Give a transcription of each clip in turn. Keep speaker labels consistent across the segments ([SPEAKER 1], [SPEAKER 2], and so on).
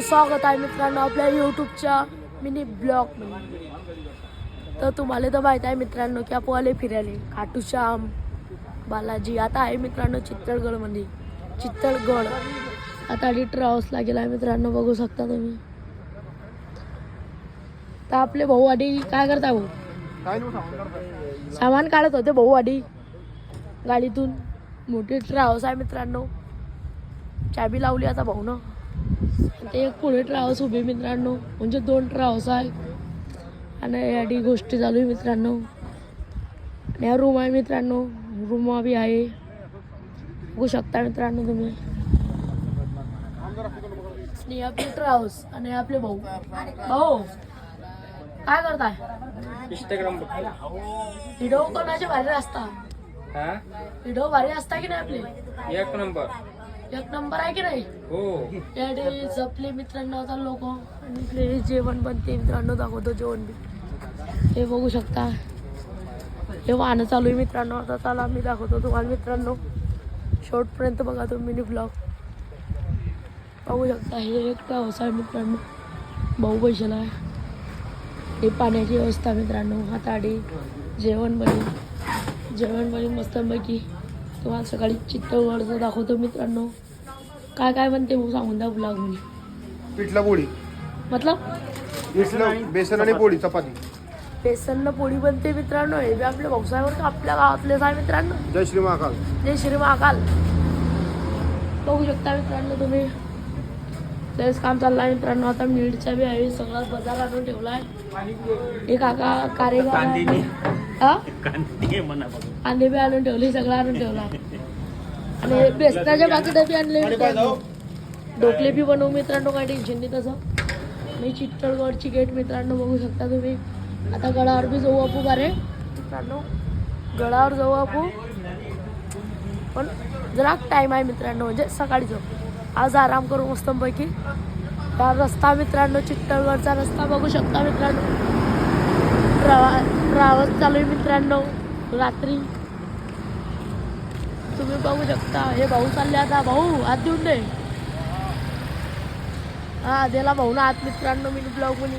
[SPEAKER 1] स्वागत आहे मित्रांनो आपल्या यूट्यूबच्या मिनी ब्लॉगमध्ये. तर तुम्हाला तर माहीत आहे मित्रांनो की आपण आले फिरायला खाटू श्याम बालाजी. आता आहे मित्रांनो चित्तळगडमध्ये. चित्तळगड आता आधी ट्रॅव्हल्सला गेला आहे मित्रांनो, बघू शकता तुम्ही. तर आपले भाऊ आधी काय करता भाऊ? सामान काढत होते भाऊ आधी गाडीतून. मोठी ट्रॅव्हल्स आहे मित्रांनो, चाबी लावली आता भाऊ ना. ते एक पुढे ट्रॅव्हल्स उभे मित्रांनो, म्हणजे 2 ट्रॅव्हल्स आहे. आणि याडी गोष्टी चालू आहे मित्रांनो. आणि हा रूम आहे मित्रांनो, रूम बी आहे बघू शकता मित्रांनो तुम्ही. आणि आपले ट्रॅव्हल्स आणि आपले भाऊ. भाऊ काय करताय?
[SPEAKER 2] इंस्टाग्राम
[SPEAKER 1] व्हिडिओ कोणाचे भारी असता? व्हिडिओ भारी असता की नाही आपले?
[SPEAKER 2] एक नंबर
[SPEAKER 1] आहे की नाही?
[SPEAKER 2] हो.
[SPEAKER 1] याडे जपले मित्रांनो आता लोक. आणि इकडे जेवण बनते मित्रांनो, दाखवतो जेवण बी. हे बघू शकता, हे वाहनं चालू आहे मित्रांनो. आता चला मी दाखवतो तुम्हाला मित्रांनो, शेवटपर्यंत बघा तुम्ही मिनी ब्लॉग. बघू शकता हे एक ट्रॅव्हल्स आहे मित्रांनो, भाऊ पैशाला आहे. हे पाण्याची व्यवस्था मित्रांनो. आता आधी जेवण बनी मस्तपैकी. तुम्हाला सकाळी चित्तळगडचं दाखवतो मित्रांनो. काय काय बनते भाऊ सांगून द्या ब्लॉग मध्ये.
[SPEAKER 3] पिठला पोळी
[SPEAKER 1] मतलब
[SPEAKER 3] पिठलं बेसन आणि पोळी चपाती.
[SPEAKER 1] बेसनला पोळी बनते मित्रांनो. हे बी आपल्या भाऊसाहेबर आपल्या गावातलेच आहे मित्रांनो.
[SPEAKER 3] जय श्री महाकाल.
[SPEAKER 1] जय श्री महाकाल. बघू शकता मित्रांनो तुम्ही. तेच काम चाललं आहे मित्रांनो. आता मीठचा बी आहे, सगळा बाजार आणून ठेवला आहे. एक काका कारेगाव कांदे बी आणून ठेवले, सगळं आणून ठेवला. आणि बेसनाच्या पाकिट बी आणले मित्रांनो. ढोकले बी बनवू मित्रांनो, काही टेन्शन नाही तसं. मी चित्तळगडची गेट मित्रांनो बघू शकता तुम्ही. आता गडावर बी जाऊ आपू बारे मित्रांनो, गडावर जाऊ आपू. पण जरा टाईम आहे मित्रांनो, म्हणजे सकाळी जाऊ. आज आराम करू मस्तपैकी. हा रस्ता मित्रांनो, चित्तळगडचा रस्ता बघू शकता मित्रांनो. ट्रॅव्हल्स चालू आहे मित्रांनो रात्री, तुम्ही बघू शकता. हे भाऊ चालले आता. भाऊ हात देऊन दे. हा दिला भाऊ ना हात मित्रांनो मिनी ब्लॉग मध्ये.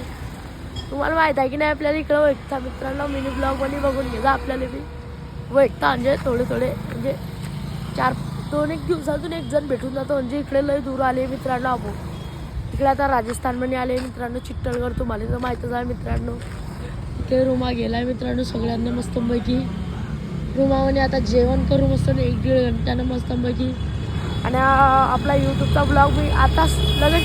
[SPEAKER 1] तुम्हाला माहित आहे की नाही आपल्याला इकडं वैकता मित्रांनो. मिनी ब्लॉग मध्ये बघून घ्या आपल्याला बी वैकता. म्हणजे थोडे म्हणजे 2-1 दिवसातून एक जण भेटून जातो. म्हणजे इकडे लय दूर आले मित्रांनो आपण. इकडे आता राजस्थानमध्ये आले मित्रांनो चित्तळगड. तुम्हाला तर माहीतच आहे मित्रांनो. इथे रूमा गेलाय मित्रांनो सगळ्यांना मस्तपैकी. रूमामध्ये आता जेवण करू मस्त 1-1.5 घंट्यानं मस्तपैकी. आणि आपला यूट्यूबचा ब्लॉग मी आताच लगेच